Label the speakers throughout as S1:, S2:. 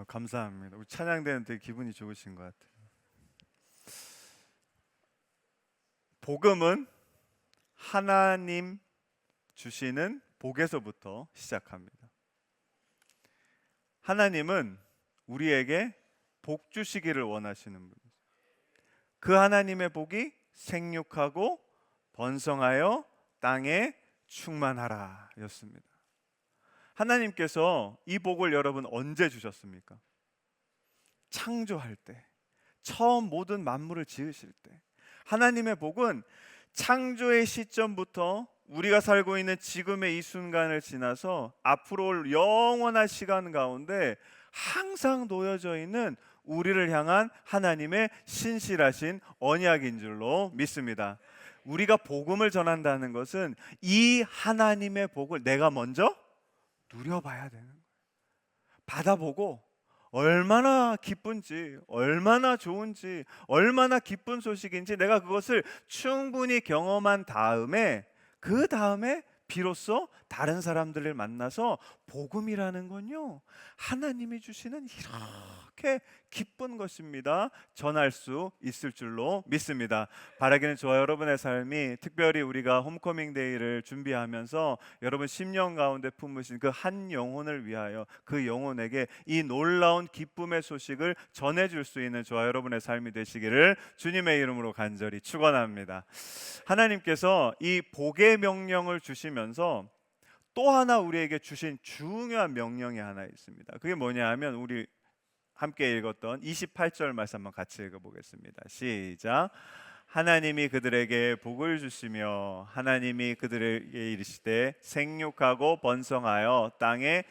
S1: 감사합니다. 우리 찬양대는 되게 기분이 좋으신 것 같아요. 복음은 하나님 주시는 복에서부터 시작합니다. 하나님은 우리에게 복 주시기를 원하시는 분이죠. 그 하나님의 복이 생육하고 번성하여 땅에 충만하라 였습니다. 하나님께서 이 복을 여러분 언제 주셨습니까? 창조할 때, 처음 모든 만물을 지으실 때. 하나님의 복은 창조의 시점부터 우리가 살고 있는 지금의 이 순간을 지나서 앞으로 올 영원한 시간 가운데 항상 놓여져 있는 우리를 향한 하나님의 신실하신 언약인 줄로 믿습니다. 우리가 복음을 전한다는 것은 이 하나님의 복을 내가 먼저 누려봐야 되는 거예요. 받아보고 얼마나 기쁜지, 얼마나 좋은지, 얼마나 기쁜 소식인지 내가 그것을 충분히 경험한 다음에 그 다음에 비로소 다른 사람들을 만나서 복음이라는 건요, 하나님이 주시는 이렇게 기쁜 것입니다. 전할 수 있을 줄로 믿습니다. 바라기는 저와 여러분의 삶이, 특별히 우리가 홈커밍 데이를 준비하면서 여러분 심령 가운데 품으신 그 한 영혼을 위하여 그 영혼에게 이 놀라운 기쁨의 소식을 전해줄 수 있는 저와 여러분의 삶이 되시기를 주님의 이름으로 간절히 축원합니다. 하나님께서 이 복의 명령을 주시면서 또 하나 우리에게 주신 중요한 명령이 하나 있습니다. 그게 뭐냐 하면 우리 함께 읽었던 28절 말씀 한번 같이 읽어보겠습니다. 시작. 하나님이 그들에게 복을 주시며 하나님이 그들에게 이르시되 생육하고 번성하여 땅에.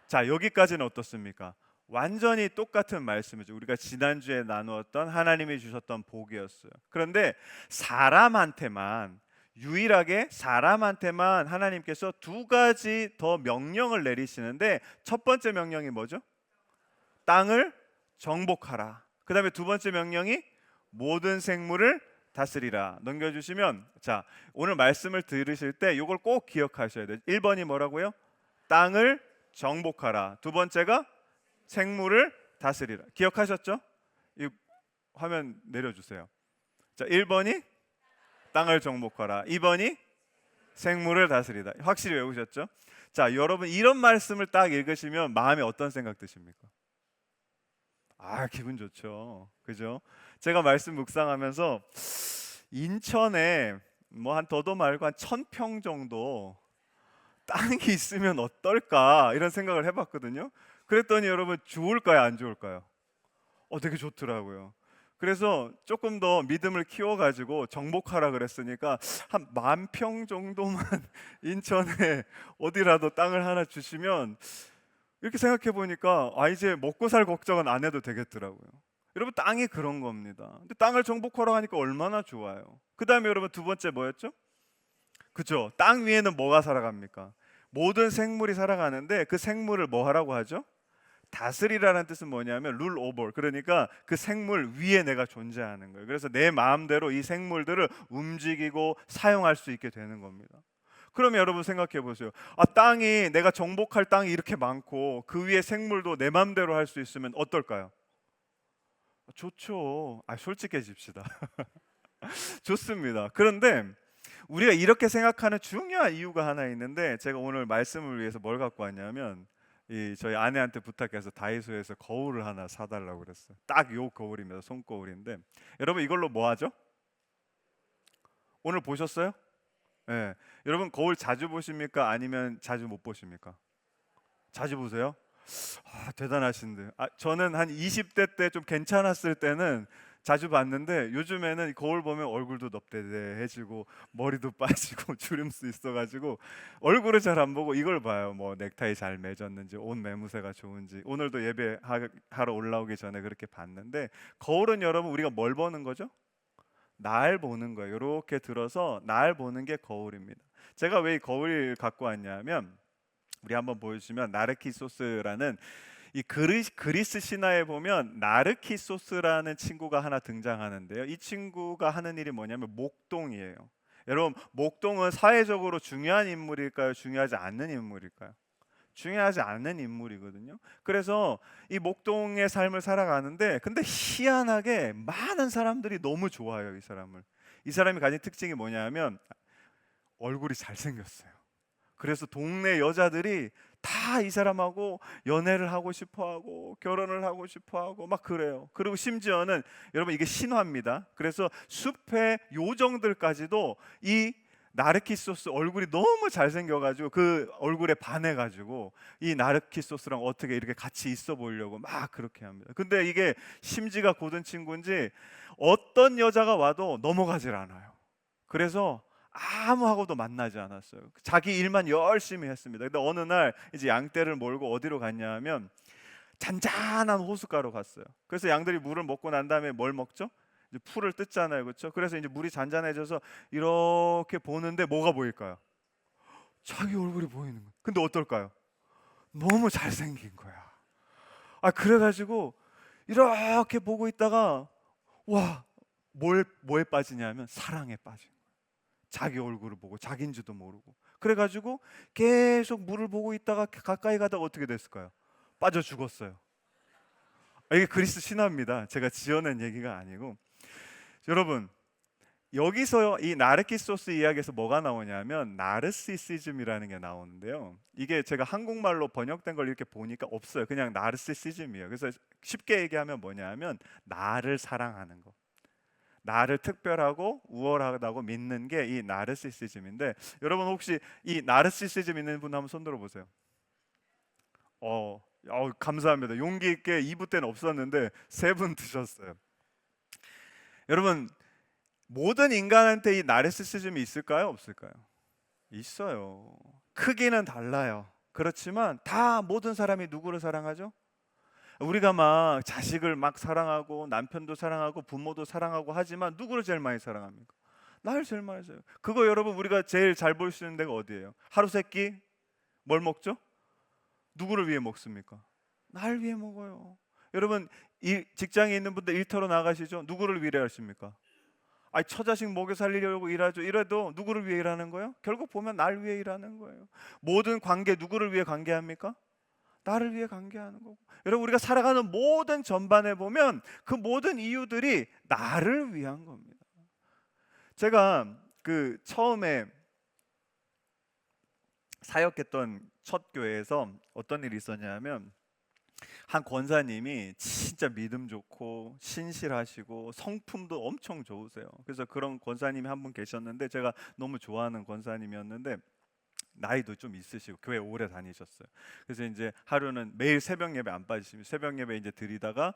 S1: 자, 여기까지는 어떻습니까? 완전히 똑같은 말씀이죠. 우리가 지난주에 나누었던 하나님이 주셨던 복이었어요. 그런데 유일하게 사람한테만 하나님께서 두 가지 더 명령을 내리시는데, 첫 번째 명령이 뭐죠? 땅을 정복하라. 그 다음에 두 번째 명령이 모든 생물을 다스리라. 넘겨주시면, 자, 오늘 말씀을 들으실 때 이걸 꼭 기억하셔야 돼요. 1번이 뭐라고요? 땅을 정복하라. 두 번째가 생물을 다스리라. 기억하셨죠? 이 화면 내려주세요. 자, 1번이 땅을 정복하라. 2번이 생물을 다스리다. 확실히 외우셨죠? 자, 여러분 이런 말씀을 딱 읽으시면 마음에 어떤 생각 드십니까? 기분 좋죠. 그죠? 제가 말씀 묵상하면서 인천에 뭐 한 더도 말고 한 1000평 정도 땅이 있으면 어떨까 이런 생각을 해봤거든요. 그랬더니 여러분 좋을까요, 안 좋을까요? 되게 좋더라고요. 그래서 조금 더 믿음을 키워가지고 정복하라 그랬으니까 한 10,000평 정도만 인천에 어디라도 땅을 하나 주시면, 이렇게 생각해 보니까 이제 먹고 살 걱정은 안 해도 되겠더라고요. 여러분, 땅이 그런 겁니다. 근데 땅을 정복하라 하니까 얼마나 좋아요. 그 다음에 여러분 두 번째 뭐였죠? 그죠? 땅 위에는 뭐가 살아갑니까? 모든 생물이 살아가는데 그 생물을 뭐 하라고 하죠? 다스리라는 뜻은 뭐냐면 룰 오버, 그러니까 그 생물 위에 내가 존재하는 거예요. 그래서 내 마음대로 이 생물들을 움직이고 사용할 수 있게 되는 겁니다. 그러면 여러분 생각해 보세요. 땅이, 내가 정복할 땅이 이렇게 많고 그 위에 생물도 내 마음대로 할 수 있으면 어떨까요? 좋죠. 솔직해집시다. 좋습니다. 그런데 우리가 이렇게 생각하는 중요한 이유가 하나 있는데, 제가 오늘 말씀을 위해서 뭘 갖고 왔냐면 저희 아내한테 부탁해서 다이소에서 거울을 하나 사달라고 그랬어요. 딱 요 거울입니다. 손거울인데, 여러분 이걸로 뭐 하죠? 오늘 보셨어요? 네. 여러분 거울 자주 보십니까? 아니면 자주 못 보십니까? 자주 보세요? 대단하신데. 저는 한 20대 때 좀 괜찮았을 때는 자주 봤는데, 요즘에는 거울 보면 얼굴도 넙대대해지고 머리도 빠지고 주름수 있어가지고 얼굴을 잘 안 보고 이걸 봐요. 뭐 넥타이 잘 맺었는지, 옷 매무새가 좋은지. 오늘도 예배하러 올라오기 전에 그렇게 봤는데, 거울은 여러분 우리가 뭘 보는 거죠? 날 보는 거예요. 이렇게 들어서 날 보는 게 거울입니다. 제가 왜 이 거울을 갖고 왔냐면, 우리 한번 보여주시면 나르키소스라는 이 그리스 신화에 보면 나르키소스라는 친구가 하나 등장하는데요. 이 친구가 하는 일이 뭐냐면 목동이에요. 여러분, 목동은 사회적으로 중요한 인물일까요? 중요하지 않는 인물일까요? 중요하지 않는 인물이거든요. 그래서 이 목동의 삶을 살아가는데, 근데 희한하게 많은 사람들이 너무 좋아해요, 이 사람을. 이 사람이 가진 특징이 뭐냐면 얼굴이 잘생겼어요. 그래서 동네 여자들이 다 이 사람하고 연애를 하고 싶어하고 결혼을 하고 싶어하고 막 그래요. 그리고 심지어는 여러분, 이게 신화입니다. 그래서 숲의 요정들까지도 이 나르키소스 얼굴이 너무 잘생겨가지고 그 얼굴에 반해가지고 이 나르키소스랑 어떻게 이렇게 같이 있어 보려고 막 그렇게 합니다. 근데 이게 심지가 고든 친구인지 어떤 여자가 와도 넘어가질 않아요. 그래서 아무하고도 만나지 않았어요. 자기 일만 열심히 했습니다. 근데 어느 날 이제 양떼를 몰고 어디로 갔냐면 잔잔한 호숫가로 갔어요. 그래서 양들이 물을 먹고 난 다음에 뭘 먹죠? 이제 풀을 뜯잖아요, 그렇죠? 그래서 이제 물이 잔잔해져서 이렇게 보는데 뭐가 보일까요? 자기 얼굴이 보이는 거예요. 근데 어떨까요? 너무 잘생긴 거야. 그래가지고 이렇게 보고 있다가 와, 뭐에 빠지냐면 사랑에 빠진 거예요. 자기 얼굴을 보고 자기인지도 모르고. 그래가지고 계속 물을 보고 있다가 가까이 가다가 어떻게 됐을까요? 빠져 죽었어요. 이게 그리스 신화입니다. 제가 지어낸 얘기가 아니고. 여러분, 여기서 이 나르키소스 이야기에서 뭐가 나오냐면 나르시시즘이라는 게 나오는데요. 이게 제가 한국말로 번역된 걸 이렇게 보니까 없어요. 그냥 나르시시즘이에요. 그래서 쉽게 얘기하면 뭐냐면 나를 사랑하는 거, 나를 특별하고 우월하다고 믿는 게 이 나르시시즘인데, 여러분 혹시 이 나르시시즘 있는 분 한번 손 들어 보세요. 감사합니다. 용기 있게 2부 때는 없었는데 3분 드셨어요. 여러분, 모든 인간한테 이 나르시시즘이 있을까요? 없을까요? 있어요. 크기는 달라요. 그렇지만 다 모든 사람이 누구를 사랑하죠? 우리가 막 자식을 막 사랑하고 남편도 사랑하고 부모도 사랑하고 하지만 누구를 제일 많이 사랑합니까? 나를 제일 많이 사랑해요. 그거 여러분, 우리가 제일 잘 볼 수 있는 데가 어디예요? 하루 세끼 뭘 먹죠? 누구를 위해 먹습니까? 날 위해 먹어요. 여러분, 직장에 있는 분들 일터로 나가시죠? 누구를 위해 하십니까? 처자식 먹여 살리려고 일하죠. 이래도 누구를 위해 일하는 거예요? 결국 보면 날 위해 일하는 거예요. 모든 관계 누구를 위해 관계합니까? 나를 위해 관계하는 거고. 여러분, 우리가 살아가는 모든 전반에 보면 그 모든 이유들이 나를 위한 겁니다. 제가 그 처음에 사역했던 첫 교회에서 어떤 일이 있었냐면, 한 권사님이 진짜 믿음 좋고 신실하시고 성품도 엄청 좋으세요. 그래서 그런 권사님이 한 분 계셨는데, 제가 너무 좋아하는 권사님이었는데 나이도 좀 있으시고 교회 오래 다니셨어요. 그래서 이제 하루는 매일 새벽 예배 안 빠지시면 새벽 예배 이제 드리다가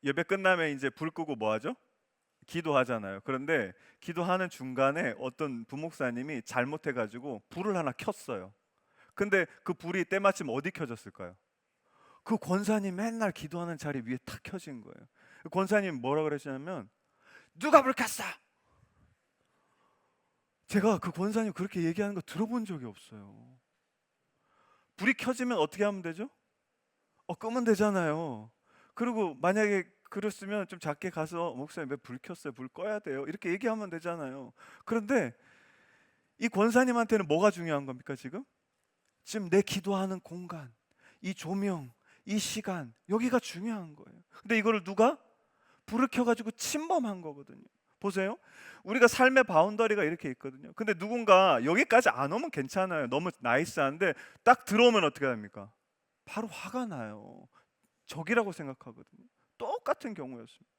S1: 예배 끝나면 이제 불 끄고 뭐 하죠? 기도하잖아요. 그런데 기도하는 중간에 어떤 부목사님이 잘못해가지고 불을 하나 켰어요. 근데 그 불이 때마침 어디 켜졌을까요? 그 권사님 맨날 기도하는 자리 위에 탁 켜진 거예요. 그 권사님 뭐라 그러시냐면, 누가 불 켰어? 제가 그 권사님 그렇게 얘기하는 거 들어본 적이 없어요. 불이 켜지면 어떻게 하면 되죠? 끄면 되잖아요. 그리고 만약에 그랬으면 좀 작게 가서, 목사님 왜 불 켰어요? 불 꺼야 돼요. 이렇게 얘기하면 되잖아요. 그런데 이 권사님한테는 뭐가 중요한 겁니까? 지금 내 기도하는 공간, 이 조명, 이 시간, 여기가 중요한 거예요. 근데 이거를 누가 불을 켜가지고 침범한 거거든요. 보세요. 우리가 삶의 바운더리가 이렇게 있거든요. 근데 누군가 여기까지 안 오면 괜찮아요. 너무 나이스한데 딱 들어오면 어떻게 됩니까? 바로 화가 나요. 적이라고 생각하거든요. 똑같은 경우였습니다.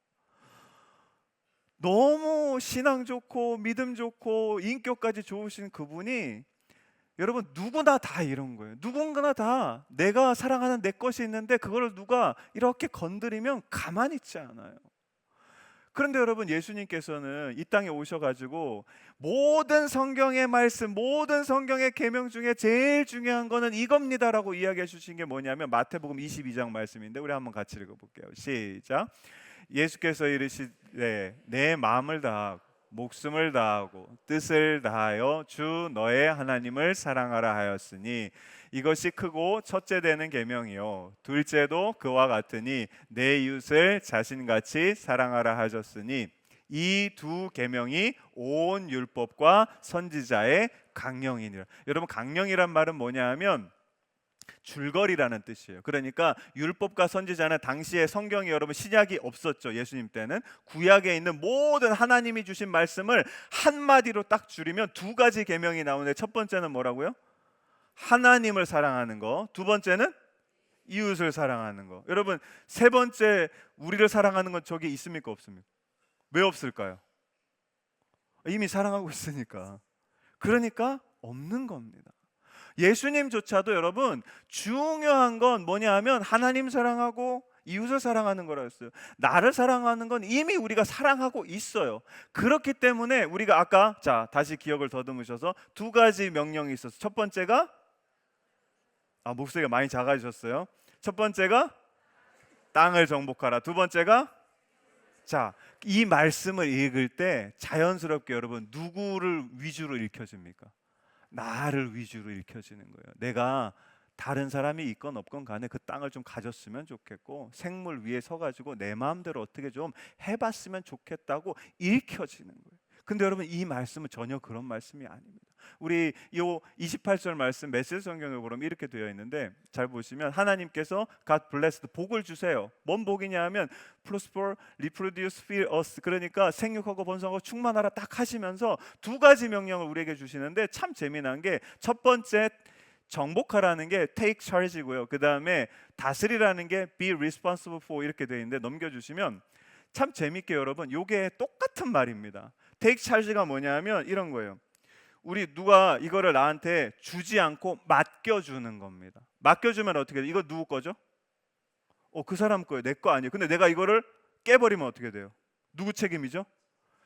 S1: 너무 신앙 좋고 믿음 좋고 인격까지 좋으신 그분이, 여러분, 누구나 다 이런 거예요. 누군가나 다 내가 사랑하는 내 것이 있는데 그거를 누가 이렇게 건드리면 가만히 있지 않아요. 그런데 여러분, 예수님께서는 이 땅에 오셔가지고 모든 성경의 말씀, 모든 성경의 계명 중에 제일 중요한 거는 이겁니다라고 이야기해 주신 게 뭐냐면 마태복음 22장 말씀인데, 우리 한번 같이 읽어볼게요. 시작. 예수께서 이르시되 내 마음을 다하고 목숨을 다하고 뜻을 다하여 주 너의 하나님을 사랑하라 하였으니 이것이 크고 첫째 되는 계명이요 둘째도 그와 같으니 내 이웃을 자신같이 사랑하라 하셨으니 이 두 계명이 온 율법과 선지자의 강령이니라. 여러분, 강령이란 말은 뭐냐 하면 줄거리라는 뜻이에요. 그러니까 율법과 선지자는 당시에 성경이 여러분 신약이 없었죠. 예수님 때는 구약에 있는 모든 하나님이 주신 말씀을 한마디로 딱 줄이면 두 가지 계명이 나오는데, 첫 번째는 뭐라고요? 하나님을 사랑하는 거. 두 번째는 이웃을 사랑하는 거. 여러분, 세 번째 우리를 사랑하는 건 저기 있습니까, 없습니까? 왜 없을까요? 이미 사랑하고 있으니까. 그러니까 없는 겁니다. 예수님조차도 여러분 중요한 건 뭐냐 하면 하나님 사랑하고 이웃을 사랑하는 거라 했어요. 나를 사랑하는 건 이미 우리가 사랑하고 있어요. 그렇기 때문에 우리가 아까 다시 기억을 더듬으셔서 두 가지 명령이 있었어요. 첫 번째가 목소리가 많이 작아지셨어요. 첫 번째가 땅을 정복하라. 두 번째가 이 말씀을 읽을 때 자연스럽게 여러분 누구를 위주로 읽혀집니까? 나를 위주로 읽혀지는 거예요. 내가 다른 사람이 있건 없건 간에 그 땅을 좀 가졌으면 좋겠고 생물 위에 서가지고 내 마음대로 어떻게 좀 해봤으면 좋겠다고 읽혀지는 거예요. 근데 여러분 이 말씀은 전혀 그런 말씀이 아닙니다. 우리 요 28절 말씀 메시지 성경에 보면 이렇게 되어 있는데, 잘 보시면 하나님께서 God blessed, 복을 주세요. 뭔 복이냐 하면 prosper, reproduce, fill us, 그러니까 생육하고 번성하고 충만하라 딱 하시면서 두 가지 명령을 우리에게 주시는데, 참 재미난 게 첫 번째 정복하라는 게 take charge이고요. 그 다음에 다스리라는 게 be responsible for 이렇게 되어 있는데, 넘겨주시면 참 재밌게 여러분 요게 똑같은 말입니다. take charge가 뭐냐면 이런 거예요. 우리 누가 이거를 나한테 주지 않고 맡겨주는 겁니다. 맡겨주면 어떻게 돼요? 이거 누구 거죠? 그 사람 거예요. 내 거 아니에요. 근데 내가 이거를 깨버리면 어떻게 돼요? 누구 책임이죠?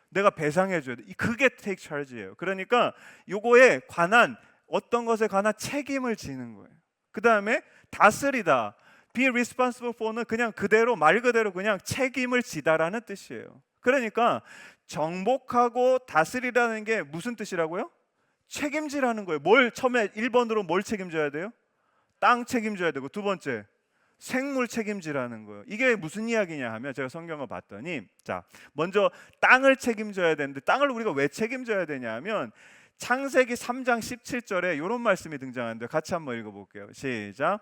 S1: 내가 배상해줘야 돼. 그게 take charge예요. 그러니까 요거에 관한 어떤 것에 관한 책임을 지는 거예요. 그 다음에 다스리다, be responsible for는 그냥 그대로 말 그대로 그냥 책임을 지다라는 뜻이에요. 그러니까 정복하고 다스리라는 게 무슨 뜻이라고요? 책임지라는 거예요. 뭘 처음에 1번으로 뭘 책임져야 돼요? 땅 책임져야 되고, 두 번째 생물 책임지라는 거예요. 이게 무슨 이야기냐 하면 제가 성경을 봤더니 먼저 땅을 책임져야 되는데, 땅을 우리가 왜 책임져야 되냐 하면 창세기 3장 17절에 이런 말씀이 등장하는데 같이 한번 읽어볼게요. 시작.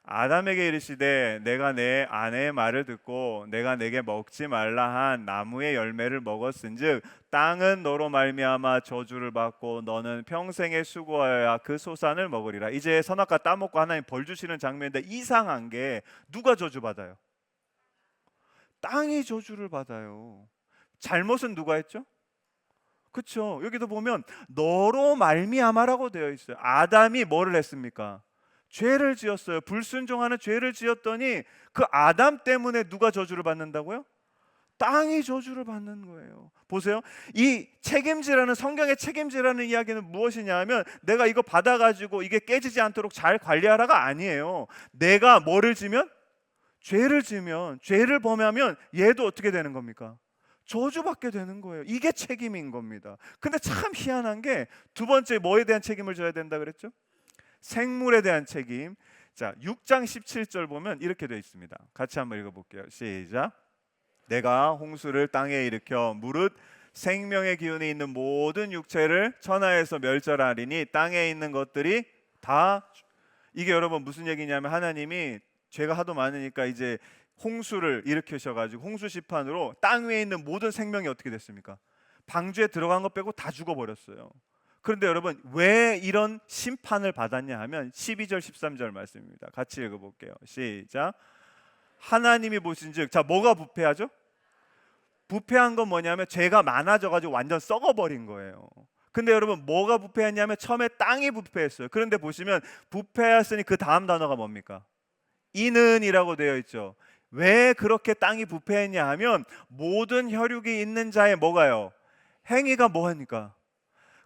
S1: 아담에게 이르시되 내가 내 아내의 말을 듣고 내가 내게 먹지 말라 한 나무의 열매를 먹었은즉 땅은 너로 말미암아 저주를 받고 너는 평생에 수고하여야 그 소산을 먹으리라. 이제 선악과 따먹고 하나님 벌 주시는 장면인데, 이상한 게 누가 저주받아요? 땅이 저주를 받아요. 잘못은 누가 했죠? 그렇죠. 여기도 보면 너로 말미암아라고 되어 있어요. 아담이 뭐를 했습니까? 죄를 지었어요. 불순종하는 죄를 지었더니 그 아담 때문에 누가 저주를 받는다고요? 땅이 저주를 받는 거예요. 보세요. 이 책임지라는, 성경의 책임지라는 이야기는 무엇이냐 하면 내가 이거 받아가지고 이게 깨지지 않도록 잘 관리하라가 아니에요. 내가 뭐를 지면? 죄를 지면, 죄를 범하면 얘도 어떻게 되는 겁니까? 저주받게 되는 거예요. 이게 책임인 겁니다. 근데 참 희한한 게 두 번째 뭐에 대한 책임을 져야 된다 그랬죠? 생물에 대한 책임. 6장 17절 보면 이렇게 되어 있습니다. 같이 한번 읽어볼게요. 시작. 내가 홍수를 땅에 일으켜 무릇 생명의 기운이 있는 모든 육체를 천하에서 멸절하리니 땅에 있는 것들이 다, 이게 여러분 무슨 얘기냐면 하나님이 죄가 하도 많으니까 이제 홍수를 일으키셔가지고 홍수 심판으로 땅 위에 있는 모든 생명이 어떻게 됐습니까? 방주에 들어간 것 빼고 다 죽어버렸어요. 그런데 여러분 왜 이런 심판을 받았냐 하면 12절 13절 말씀입니다. 같이 읽어볼게요. 시작. 하나님이 보신즉, 뭐가 부패하죠? 부패한 건 뭐냐면 죄가 많아져가지고 완전 썩어버린 거예요. 근데 여러분 뭐가 부패했냐면 처음에 땅이 부패했어요. 그런데 보시면 부패했으니 그 다음 단어가 뭡니까? 이는이라고 되어 있죠. 왜 그렇게 땅이 부패했냐 하면 모든 혈육이 있는 자의 뭐가요? 행위가 뭐하니까?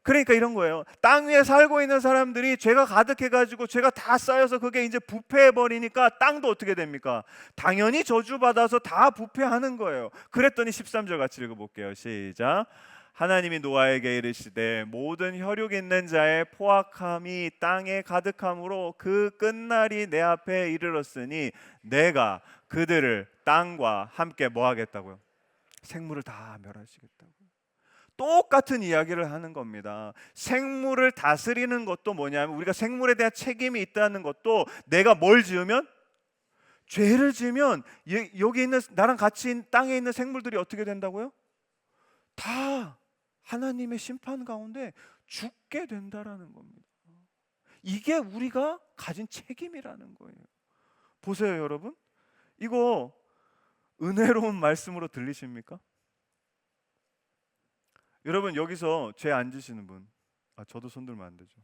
S1: 그러니까 이런 거예요. 땅 위에 살고 있는 사람들이 죄가 가득해가지고 죄가 다 쌓여서 그게 이제 부패해버리니까 땅도 어떻게 됩니까? 당연히 저주받아서 다 부패하는 거예요. 그랬더니 13절 같이 읽어볼게요. 시작. 하나님이 노아에게 이르시되 모든 혈육 있는 자의 포악함이 땅에 가득함으로 그 끝날이 내 앞에 이르렀으니 내가 그들을 땅과 함께 뭐 하겠다고요? 생물을 다 멸하시겠다고요. 똑같은 이야기를 하는 겁니다. 생물을 다스리는 것도 뭐냐면 우리가 생물에 대한 책임이 있다는 것도 내가 뭘 지으면 죄를 지으면 여기 있는 나랑 같이 땅에 있는 생물들이 어떻게 된다고요? 다 하나님의 심판 가운데 죽게 된다라는 겁니다. 이게 우리가 가진 책임이라는 거예요. 보세요, 여러분. 이거 은혜로운 말씀으로 들리십니까? 여러분 여기서 죄 안 지시는 분, 저도 손 들면 안 되죠.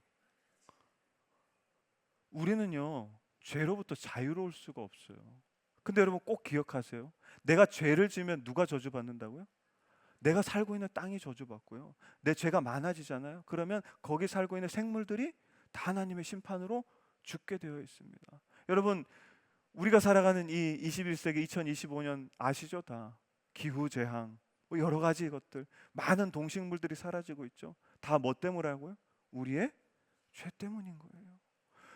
S1: 우리는요 죄로부터 자유로울 수가 없어요. 근데 여러분 꼭 기억하세요. 내가 죄를 지으면 누가 저주받는다고요? 내가 살고 있는 땅이 저주받고요. 내 죄가 많아지잖아요. 그러면 거기 살고 있는 생물들이 다 하나님의 심판으로 죽게 되어 있습니다. 여러분 우리가 살아가는 이 21세기 2025년 아시죠? 다 기후재앙 여러 가지 것들, 많은 동식물들이 사라지고 있죠. 다 뭐 때문이라고요? 우리의 죄 때문인 거예요.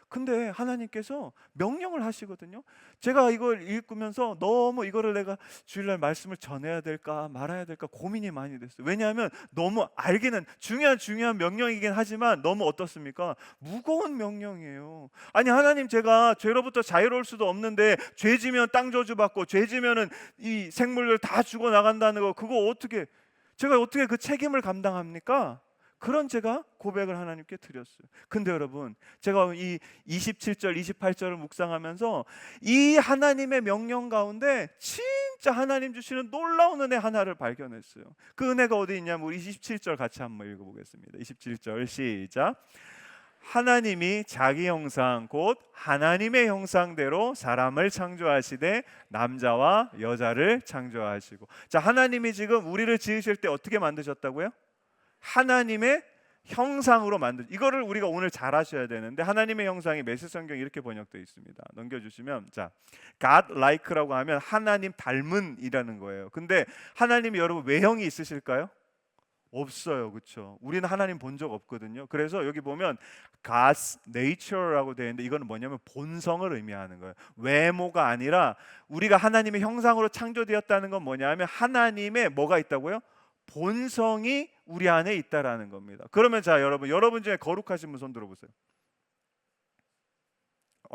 S1: 근데 하나님께서 명령을 하시거든요. 제가 이걸 읽으면서 너무 이거를 내가 주일날 말씀을 전해야 될까 말아야 될까 고민이 많이 됐어요. 왜냐하면 너무 알기는 중요한 명령이긴 하지만 너무 어떻습니까? 무거운 명령이에요. 아니 하나님, 제가 죄로부터 자유로울 수도 없는데 죄 지면 땅 저주받고 죄 지면은 이 생물들 다 죽어 나간다는 거, 그거 제가 어떻게 그 책임을 감당합니까? 그런 제가 고백을 하나님께 드렸어요. 근데 여러분 제가 이 27절 28절을 묵상하면서 이 하나님의 명령 가운데 진짜 하나님 주시는 놀라운 은혜 하나를 발견했어요. 그 은혜가 어디 있냐면 우리 27절 같이 한번 읽어보겠습니다. 27절 시작. 하나님이 자기 형상 곧 하나님의 형상대로 사람을 창조하시되 남자와 여자를 창조하시고. 자, 하나님이 지금 우리를 지으실 때 어떻게 만드셨다고요? 하나님의 형상으로 이거를 우리가 오늘 잘 아셔야 되는데, 하나님의 형상이 메시지 성경에 이렇게 번역되어 있습니다. 넘겨주시면, 자, God like라고 하면 하나님 닮은이라는 거예요. 근데 하나님이 여러분 외형이 있으실까요? 없어요, 그렇죠? 우리는 하나님 본 적 없거든요. 그래서 여기 보면 God's nature라고 되어 있는데 이거는 뭐냐면 본성을 의미하는 거예요. 외모가 아니라 우리가 하나님의 형상으로 창조되었다는 건 뭐냐면 하나님의 뭐가 있다고요? 본성이 우리 안에 있다라는 겁니다. 그러면 자, 여러분 중에 거룩하신 분 손 들어보세요.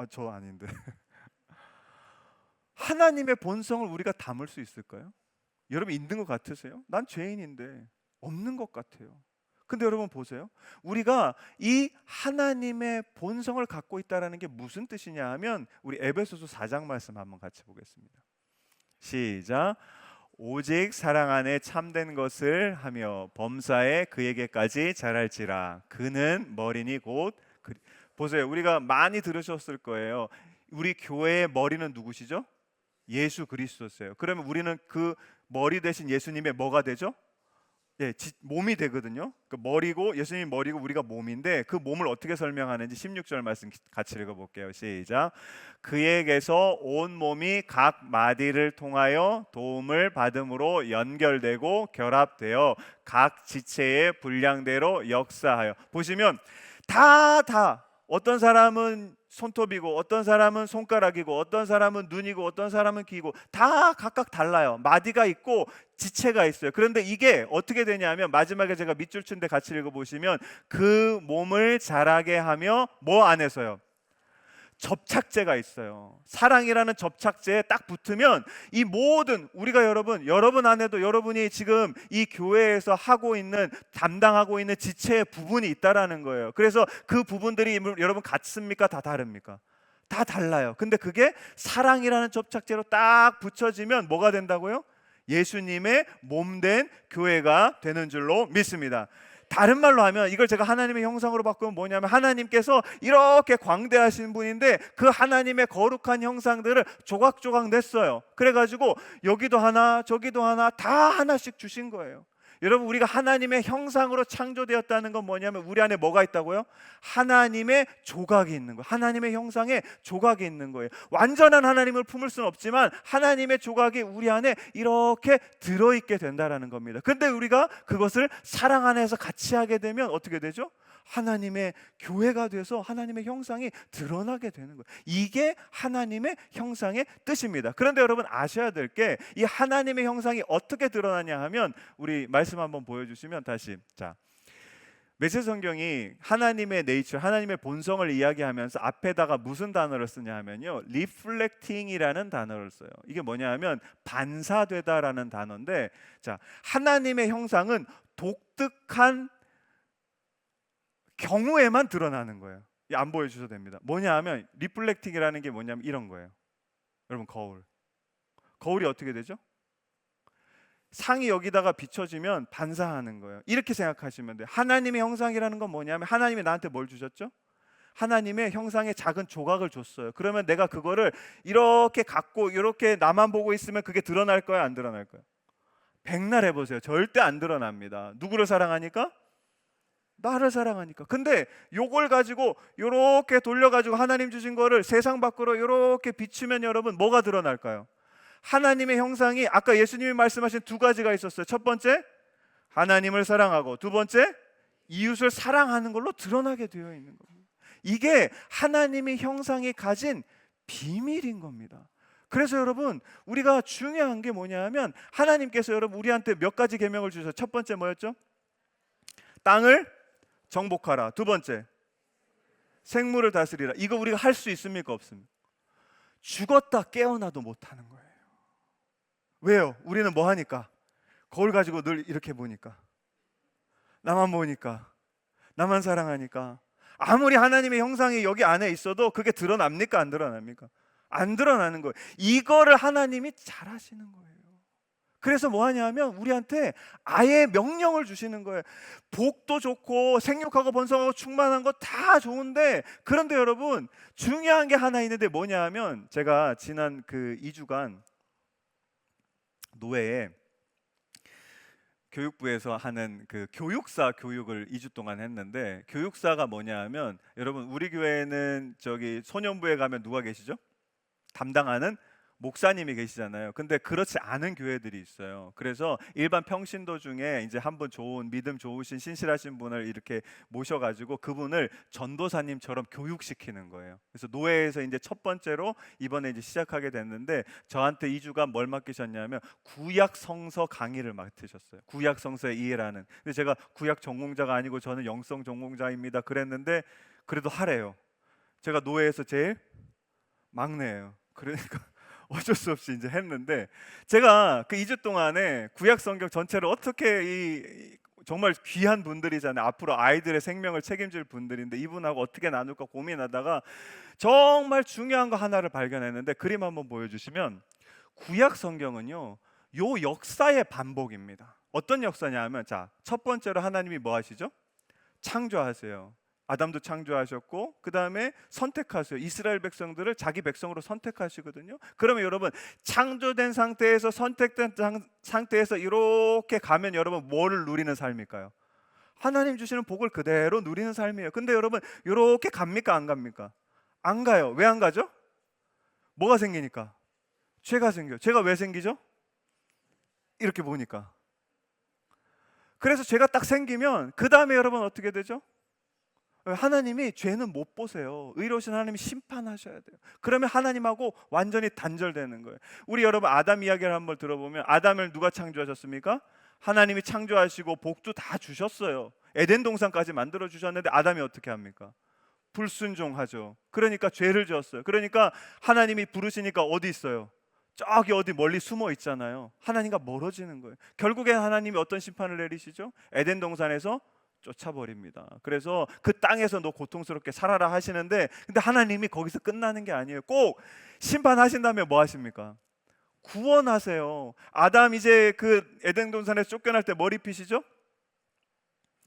S1: 저 아닌데. 하나님의 본성을 우리가 담을 수 있을까요? 여러분 있는 것 같으세요? 난 죄인인데 없는 것 같아요. 근데 여러분 보세요. 우리가 이 하나님의 본성을 갖고 있다라는 게 무슨 뜻이냐 하면 우리 에베소서 4장 말씀 한번 같이 보겠습니다. 시작. 오직 사랑 안에 참된 것을 하며 범사에 그에게까지 자랄지라. 그는 머리니 곧 보세요. 우리가 많이 들으셨을 거예요. 우리 교회의 머리는 누구시죠? 예수 그리스도세요. 그러면 우리는 그 머리 대신 예수님의 뭐가 되죠? 몸이 되거든요. 그 머리고 예수님이 머리고 우리가 몸인데 그 몸을 어떻게 설명하는지 16절 말씀 같이 읽어볼게요. 시작. 그에게서 온 몸이 각 마디를 통하여 도움을 받음으로 연결되고 결합되어 각 지체의 분량대로 역사하여. 보시면 다 어떤 사람은 손톱이고 어떤 사람은 손가락이고 어떤 사람은 눈이고 어떤 사람은 귀고 다 각각 달라요. 마디가 있고 지체가 있어요. 그런데 이게 어떻게 되냐면 마지막에 제가 밑줄 친데 같이 읽어보시면 그 몸을 자라게 하며 뭐 안에서요? 접착제가 있어요. 사랑이라는 접착제에 딱 붙으면 이 모든 우리가 여러분 안에도 여러분이 지금 이 교회에서 하고 있는 담당하고 있는 지체의 부분이 있다라는 거예요. 그래서 그 부분들이 여러분 같습니까? 다 다릅니까? 다 달라요. 근데 그게 사랑이라는 접착제로 딱 붙여지면 뭐가 된다고요? 예수님의 몸된 교회가 되는 줄로 믿습니다. 다른 말로 하면 이걸 제가 하나님의 형상으로 바꾸면 뭐냐면 하나님께서 이렇게 광대하신 분인데 그 하나님의 거룩한 형상들을 조각조각 냈어요. 그래가지고 여기도 하나 저기도 하나 다 하나씩 주신 거예요. 여러분, 우리가 하나님의 형상으로 창조되었다는 건 뭐냐면 우리 안에 뭐가 있다고요? 하나님의 조각이 있는 거예요. 하나님의 형상에 조각이 있는 거예요. 완전한 하나님을 품을 수는 없지만 하나님의 조각이 우리 안에 이렇게 들어있게 된다라는 겁니다. 근데 우리가 그것을 사랑 안에서 같이 하게 되면 어떻게 되죠? 하나님의 교회가 돼서 하나님의 형상이 드러나게 되는 거예요. 이게 하나님의 형상의 뜻입니다. 그런데 여러분, 아셔야 될 게 이 하나님의 형상이 어떻게 드러나냐 하면, 우리 말씀 한번 보여주시면 다시. 자, 메시지 성경이 하나님의 네이처, 하나님의 본성을 이야기하면서 앞에다가 무슨 단어를 쓰냐 하면요, reflecting이라는 단어를 써요. 이게 뭐냐 하면 반사되다라는 단어인데, 자, 하나님의 형상은 독특한 경우에만 드러나는 거예요. 안 보여주셔도 됩니다. 뭐냐 하면 리플렉팅이라는 게 뭐냐면 이런 거예요. 여러분, 거울이 어떻게 되죠? 상이 여기다가 비춰지면 반사하는 거예요. 이렇게 생각하시면 돼요. 하나님의 형상이라는 건 뭐냐면 하나님이 나한테 뭘 주셨죠? 하나님의 형상의 작은 조각을 줬어요. 그러면 내가 그거를 이렇게 갖고 이렇게 나만 보고 있으면 그게 드러날 거야, 안 드러날 거야? 백날 해보세요. 절대 안 드러납니다. 누구를 사랑하니까? 나를 사랑하니까. 근데 요걸 가지고 요렇게 돌려가지고 하나님 주신 거를 세상 밖으로 요렇게 비추면 여러분, 뭐가 드러날까요? 하나님의 형상이 아까 예수님이 말씀하신 두 가지가 있었어요. 첫 번째, 하나님을 사랑하고, 두 번째, 이웃을 사랑하는 걸로 드러나게 되어 있는 겁니다. 이게 하나님의 형상이 가진 비밀인 겁니다. 그래서 여러분, 우리가 중요한 게 뭐냐 하면 하나님께서 여러분 우리한테 몇 가지 계명을 주셔서, 첫 번째 뭐였죠? 땅을 정복하라. 두 번째, 생물을 다스리라. 이거 우리가 할 수 있습니까? 없습니까? 죽었다 깨어나도 못하는 거예요. 왜요? 우리는 뭐 하니까? 거울 가지고 늘 이렇게 보니까, 나만 보니까, 나만 사랑하니까. 아무리 하나님의 형상이 여기 안에 있어도 그게 드러납니까? 안 드러납니까? 안 드러나는 거예요. 이거를 하나님이 잘 하시는 거예요. 그래서 뭐 하냐면 우리한테 아예 명령을 주시는 거예요. 복도 좋고 생육하고 번성하고 충만한 거 다 좋은데, 그런데 여러분, 중요한 게 하나 있는데 뭐냐 하면, 제가 지난 그 2주간 노회에 교육부에서 하는 그 교육사 교육을 2주 동안 했는데, 교육사가 뭐냐 하면, 여러분, 우리 교회는 저기 소년부에 가면 누가 계시죠? 담당하는 목사님이 계시잖아요. 근데 그렇지 않은 교회들이 있어요. 그래서 일반 평신도 중에 이제 한분 좋은, 믿음 좋으신 신실하신 분을 이렇게 모셔가지고 그분을 전도사님처럼 교육시키는 거예요. 그래서 노회에서 이제 첫 번째로 이번에 이제 시작하게 됐는데, 저한테 2주간 뭘 맡기셨냐면 구약 성서 강의를 맡으셨어요. 구약 성서의 이해라는. 근데 제가 구약 전공자가 아니고 저는 영성 전공자입니다 그랬는데, 그래도 하래요. 제가 노회에서 제일 막내예요. 그러니까 어쩔 수 없이 이제 했는데, 제가 그 2주 동안에 구약 성경 전체를 어떻게 정말 귀한 분들이잖아요. 앞으로 아이들의 생명을 책임질 분들인데 이분하고 어떻게 나눌까 고민하다가 정말 중요한 거 하나를 발견했는데, 그림 한번 보여주시면, 구약 성경은요, 요 역사의 반복입니다. 어떤 역사냐 면, 자, 첫 번째로 하나님이 뭐 하시죠? 창조하세요. 아담도 창조하셨고, 그 다음에 선택하세요. 이스라엘 백성들을 자기 백성으로 선택하시거든요. 그러면 여러분, 창조된 상태에서, 선택된 상태에서 이렇게 가면 여러분 뭐를 누리는 삶일까요? 하나님 주시는 복을 그대로 누리는 삶이에요. 근데 여러분, 이렇게 갑니까? 안 갑니까? 안 가요. 왜 안 가죠? 뭐가 생기니까? 죄가 생겨요. 죄가 왜 생기죠? 이렇게 보니까. 그래서 죄가 딱 생기면 그 다음에 여러분 어떻게 되죠? 하나님이 죄는 못 보세요. 의로우신 하나님이 심판하셔야 돼요. 그러면 하나님하고 완전히 단절되는 거예요. 우리 여러분 아담 이야기를 한번 들어보면, 아담을 누가 창조하셨습니까? 하나님이 창조하시고 복도 다 주셨어요. 에덴 동산까지 만들어 주셨는데 아담이 어떻게 합니까? 불순종하죠. 그러니까 죄를 지었어요. 그러니까 하나님이 부르시니까 어디 있어요? 저기 어디 멀리 숨어 있잖아요. 하나님과 멀어지는 거예요. 결국엔 하나님이 어떤 심판을 내리시죠? 에덴 동산에서 쫓아버립니다. 그래서 그 땅에서 너 고통스럽게 살아라 하시는데, 근데 하나님이 거기서 끝나는 게 아니에요. 꼭 심판하신 다음에 뭐 하십니까? 구원하세요. 아담 이제 그 에덴 동산에서 쫓겨날 때 머리 피시죠?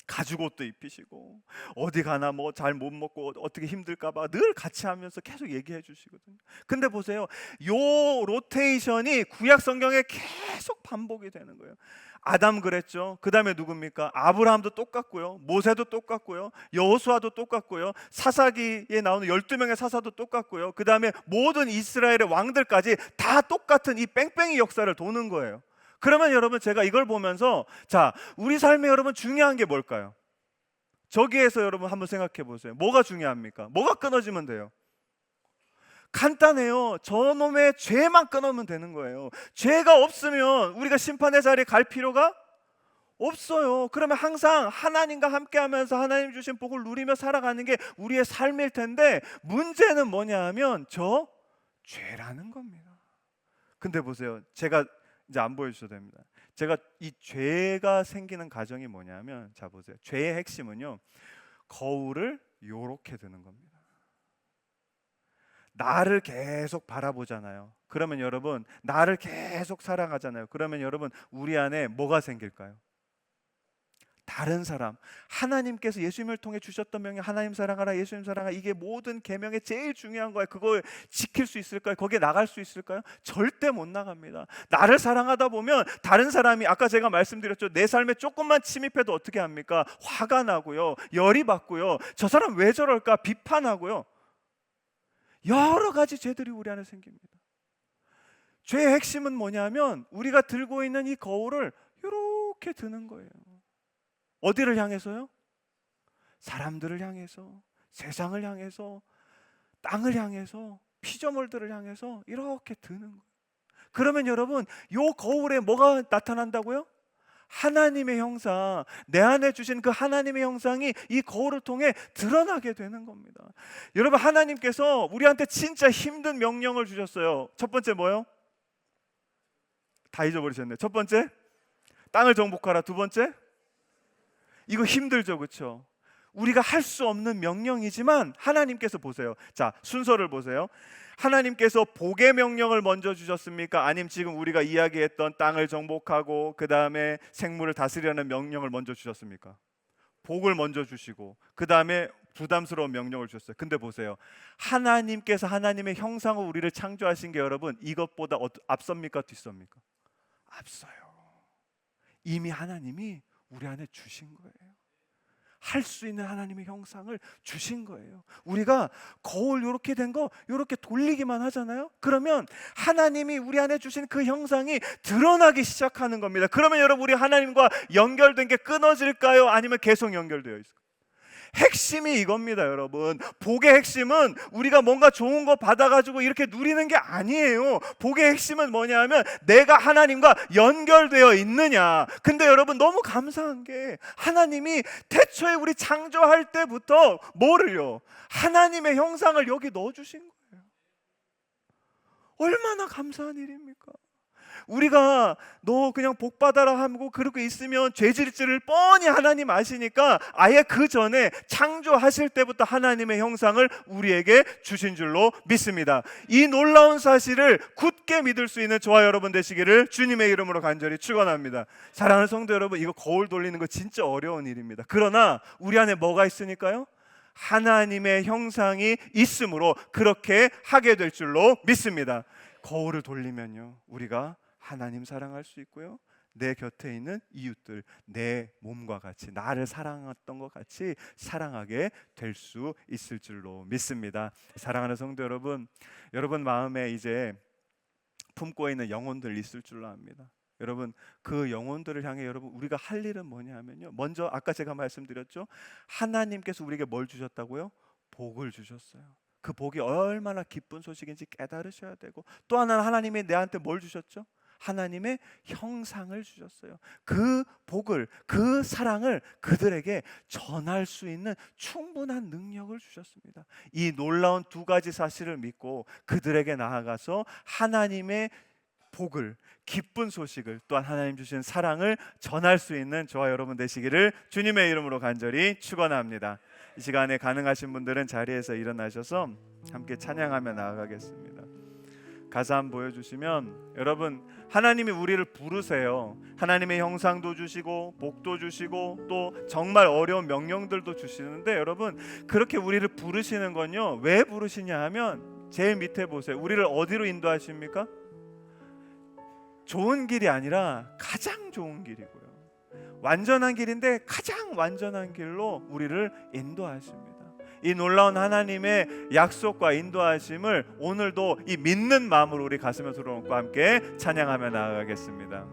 S1: 가죽 옷도 입히시고 어디 가나 뭐 잘 못 먹고 어떻게 힘들까 봐 늘 같이 하면서 계속 얘기해 주시거든요. 근데 보세요. 요 로테이션이 구약 성경에 계속 반복이 되는 거예요. 아담 그랬죠. 그 다음에 누굽니까? 아브라함도 똑같고요. 모세도 똑같고요. 여호수아도 똑같고요. 사사기에 나오는 12명의 사사도 똑같고요. 그 다음에 모든 이스라엘의 왕들까지 다 똑같은 이 뺑뺑이 역사를 도는 거예요. 그러면 여러분, 제가 이걸 보면서 자, 우리 삶에 여러분 중요한 게 뭘까요? 저기에서 여러분 한번 생각해 보세요. 뭐가 중요합니까? 뭐가 끊어지면 돼요? 간단해요. 저놈의 죄만 끊으면 되는 거예요. 죄가 없으면 우리가 심판의 자리에 갈 필요가 없어요. 그러면 항상 하나님과 함께 하면서 하나님 주신 복을 누리며 살아가는 게 우리의 삶일 텐데, 문제는 뭐냐 하면 저 죄라는 겁니다. 근데 보세요. 제가 이제 안 보여주셔도 됩니다. 제가 이 죄가 생기는 과정이 뭐냐면, 자 보세요. 죄의 핵심은요, 거울을 요렇게 드는 겁니다. 나를 계속 바라보잖아요. 그러면 여러분, 나를 계속 사랑하잖아요. 그러면 여러분, 우리 안에 뭐가 생길까요? 다른 사람, 하나님께서 예수님을 통해 주셨던 명령, 하나님 사랑하라, 예수님 사랑하라, 이게 모든 계명의 제일 중요한 거예요. 그걸 지킬 수 있을까요? 거기에 나갈 수 있을까요? 절대 못 나갑니다. 나를 사랑하다 보면 다른 사람이, 아까 제가 말씀드렸죠, 내 삶에 조금만 침입해도 어떻게 합니까? 화가 나고요, 열이 받고요, 저 사람 왜 저럴까 비판하고요, 여러 가지 죄들이 우리 안에 생깁니다. 죄의 핵심은 뭐냐면 우리가 들고 있는 이 거울을 이렇게 드는 거예요. 어디를 향해서요? 사람들을 향해서, 세상을 향해서, 땅을 향해서, 피조물들을 향해서 이렇게 드는 거예요. 그러면 여러분, 이 거울에 뭐가 나타난다고요? 하나님의 형상, 내 안에 주신 그 하나님의 형상이 이 거울을 통해 드러나게 되는 겁니다. 여러분, 하나님께서 우리한테 진짜 힘든 명령을 주셨어요. 첫 번째 뭐요? 다 잊어버리셨네요. 첫 번째, 땅을 정복하라. 두 번째, 이거 힘들죠, 그렇죠? 우리가 할 수 없는 명령이지만 하나님께서 보세요. 자, 순서를 보세요. 하나님께서 복의 명령을 먼저 주셨습니까? 아니면 지금 우리가 이야기했던 땅을 정복하고 그 다음에 생물을 다스리라는 명령을 먼저 주셨습니까? 복을 먼저 주시고 그 다음에 부담스러운 명령을 주셨어요. 근데 보세요. 하나님께서 하나님의 형상으로 우리를 창조하신 게 여러분, 이것보다 앞섭니까? 뒷섭니까? 앞서요. 이미 하나님이 우리 안에 주신 거예요. 할 수 있는 하나님의 형상을 주신 거예요. 우리가 거울 이렇게 된 거 이렇게 돌리기만 하잖아요. 그러면 하나님이 우리 안에 주신 그 형상이 드러나기 시작하는 겁니다. 그러면 여러분, 우리 하나님과 연결된 게 끊어질까요? 아니면 계속 연결되어 있을까요? 핵심이 이겁니다, 여러분. 복의 핵심은 우리가 뭔가 좋은 거 받아가지고 이렇게 누리는 게 아니에요. 복의 핵심은 뭐냐 하면 내가 하나님과 연결되어 있느냐. 근데 여러분, 너무 감사한 게 하나님이 태초에 우리 창조할 때부터 뭐를요? 하나님의 형상을 여기 넣어주신 거예요. 얼마나 감사한 일입니까? 우리가 너 그냥 복 받아라 하고 그러고 있으면 죄질지를 뻔히 하나님 아시니까 아예 그 전에 창조하실 때부터 하나님의 형상을 우리에게 주신 줄로 믿습니다. 이 놀라운 사실을 굳게 믿을 수 있는 저와 여러분 되시기를 주님의 이름으로 간절히 축원합니다. 사랑하는 성도 여러분, 이거 거울 돌리는 거 진짜 어려운 일입니다. 그러나 우리 안에 뭐가 있으니까요? 하나님의 형상이 있으므로 그렇게 하게 될 줄로 믿습니다. 거울을 돌리면요, 우리가 하나님 사랑할 수 있고요, 내 곁에 있는 이웃들, 내 몸과 같이, 나를 사랑했던 것 같이 사랑하게 될 수 있을 줄로 믿습니다. 사랑하는 성도 여러분, 여러분 마음에 이제 품고 있는 영혼들 있을 줄로 압니다. 여러분, 그 영혼들을 향해 여러분, 우리가 할 일은 뭐냐 하면요, 먼저 아까 제가 말씀드렸죠, 하나님께서 우리에게 뭘 주셨다고요? 복을 주셨어요. 그 복이 얼마나 기쁜 소식인지 깨달으셔야 되고, 또 하나는 하나님이 내한테 뭘 주셨죠? 하나님의 형상을 주셨어요. 그 복을, 그 사랑을 그들에게 전할 수 있는 충분한 능력을 주셨습니다. 이 놀라운 두 가지 사실을 믿고 그들에게 나아가서 하나님의 복을, 기쁜 소식을, 또한 하나님 주신 사랑을 전할 수 있는 저와 여러분 되시기를 주님의 이름으로 간절히 축원합니다. 이 시간에 가능하신 분들은 자리에서 일어나셔서 함께 찬양하며 나아가겠습니다. 가사 한번 보여주시면, 여러분 하나님이 우리를 부르세요. 하나님의 형상도 주시고 복도 주시고 또 정말 어려운 명령들도 주시는데, 여러분 그렇게 우리를 부르시는 건요, 왜 부르시냐 하면 제일 밑에 보세요. 우리를 어디로 인도하십니까? 좋은 길이 아니라 가장 좋은 길이고요, 완전한 길인데 가장 완전한 길로 우리를 인도하십니다. 이 놀라운 하나님의 약속과 인도하심을 오늘도 이 믿는 마음으로 우리 가슴에 들어놓고 함께 찬양하며 나아가겠습니다.